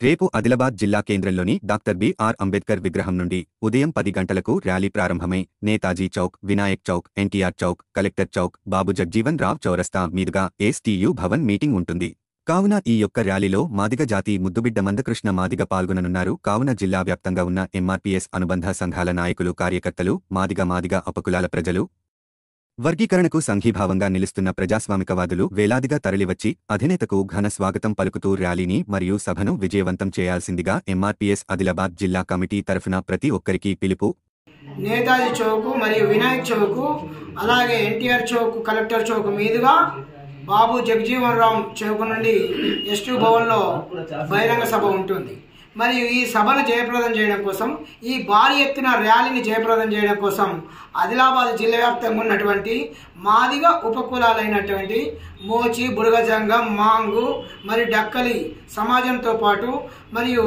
రేపు ఆదిలాబాద్ జిల్లా కేంద్రంలోని డాక్టర్ బిఆర్ అంబేద్కర్ విగ్రహం నుండి ఉదయం 10 గంటలకు ర్యాలీ ప్రారంభమై నేతాజీ చౌక్, వినాయక్ చౌక్, ఎన్టీఆర్ చౌక్, కలెక్టర్ చౌక్, బాబు జగ్జీవన్ రావ్ చౌరస్తా మీదుగా ఎస్టీయూ భవన్ మీటింగ్ ఉంటుంది. కావున ఈ యొక్క ర్యాలీలో మాదిగ జాతి ముద్దుబిడ్డ మందకృష్ణ మాదిగ పాల్గొననున్నారు. కావున జిల్లా వ్యాప్తంగా ఉన్న ఎంఆర్పీఎస్ అనుబంధ సంఘాల నాయకులు, కార్యకర్తలు, మాదిగ అపకులాల ప్రజలు, వర్గీకరణకు సంఘీభావంగా నిలుస్తున్న ప్రజాస్వామికవాదులు వేలాదిగా తరలివచ్చి అధినేతకు ఘన స్వాగతం పలుకుతూ ర్యాలీని మరియు సభను విజయవంతం చేయాల్సిందిగా ఎంఆర్పీఎస్ ఆదిలాబాద్ జిల్లా కమిటీ తరఫున ప్రతి ఒక్కరికి పిలుపు. నేతాజీ చౌక్ మరియు వినాయక్ చౌక్, అలాగే ఎన్టీఆర్ చౌక్, కలెక్టర్ చౌక్ మీదుగా బాబు జగ్జీవన్ రామ్ చౌక్ నుండి ఎస్టీ భవన్లో బహిరంగ సభ ఉంటుంది. మరియు ఈ సభను జయప్రదం చేయడం కోసం, ఈ భారీ ఎత్తున ర్యాలీని జయప్రదం చేయడం కోసం ఆదిలాబాద్ జిల్లా వ్యాప్తంగా ఉన్నటువంటి మాదిగ ఉపకులాలైనటువంటి మోచి, బుడగజంగం, మాంగు మరియు డక్కలి సమాజంతో పాటు మరియు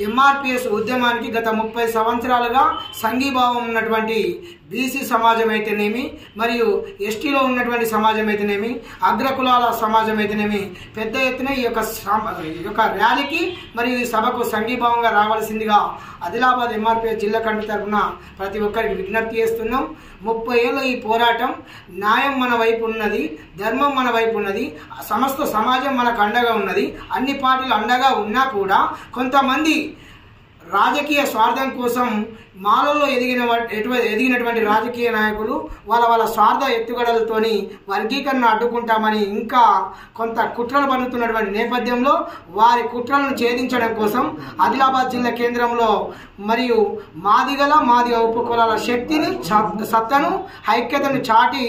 ఎంఆర్పిఎస్ ఉద్యమానికి గత 30 సంవత్సరాలుగా సంఘీభావం ఉన్నటువంటి బీసీ సమాజం అయితేనేమి, మరియు ఎస్టీలో ఉన్నటువంటి సమాజం అయితేనేమి, అగ్రకులాల సమాజం అయితేనేమి పెద్ద ఎత్తున ఈ యొక్క ర్యాలీకి మరియు ఈ సభకు సంఘీభావంగా రావాల్సిందిగా ఆదిలాబాద్ ఎంఆర్పిఎస్ జిల్లా కమిటీ తరఫున ప్రతి ఒక్కరికి విజ్ఞప్తి చేస్తున్నాం. 30 ఏళ్ళ ఈ పోరాటం, న్యాయం మన వైపు ఉన్నది, ధర్మం మన వైపు ఉన్నది, సమస్త సమాజం మనకు అండగా ఉన్నది. అన్ని పార్టీలు అండగా ఉన్నా కొంతమంది రాజకీయ స్వార్థం కోసం మాలలో ఎదిగినటువంటి రాజకీయ నాయకులు వాళ్ళ స్వార్థ ఎత్తుగడలతోని వర్గీకరణ అడ్డుకుంటామని ఇంకా కొంత కుట్రలు పన్నుతున్నటువంటి నేపథ్యంలో వారి కుట్రలను ఛేదించడం కోసం ఆదిలాబాద్ జిల్లా కేంద్రంలో మరియు మాదిగ ఉపకులాల శక్తిని, సత్తను, ఐక్యతను చాటి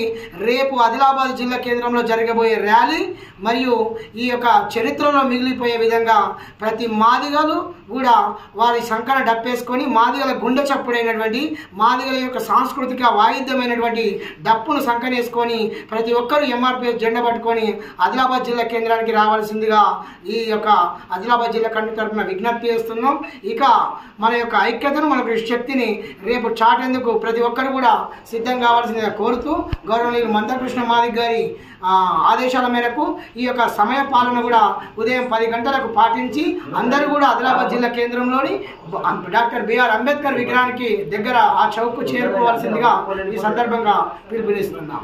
రేపు ఆదిలాబాద్ జిల్లా కేంద్రంలో జరగబోయే ర్యాలీ మరియు ఈ యొక్క చరిత్రలో మిగిలిపోయే విధంగా ప్రతి మాదిగలు కూడా వారి సంకన డప్పేసుకొని మాదిగల గుండె చప్పుడైనటువంటి మాదిగల యొక్క సాంస్కృతిక వాయిద్యమైనటువంటి డప్పును సంకనేసుకొని ప్రతి ఒక్కరూ ఎంఆర్పీఎస్ జెండా పట్టుకొని ఆదిలాబాద్ జిల్లా కేంద్రానికి రావాల్సిందిగా ఈ యొక్క ఆదిలాబాద్ జిల్లా కమిటీ తరఫున విజ్ఞప్తి చేస్తున్నాం. ఇక మన యొక్క ఐక్యతను, మన శక్తిని రేపు చాటేందుకు ప్రతి ఒక్కరు కూడా సిద్ధం కావాల్సిందిగా కోరుతూ గౌరవనీయులు మందకృష్ణ మాదిగ గారి ఆదేశాల మేరకు ఈ యొక్క సమయ పాలన కూడా ఉదయం 10 గంటలకు పాటించి అందరూ కూడా ఆదిలాబాద్ జిల్లా కేంద్రంలోని డాక్టర్ బిఆర్ అంబేద్కర్ విగ్రహానికి దగ్గర ఆ చౌక్ చేరుకోవాల్సిందిగా ఈ సందర్భంగా పిలుపునిస్తున్నాం.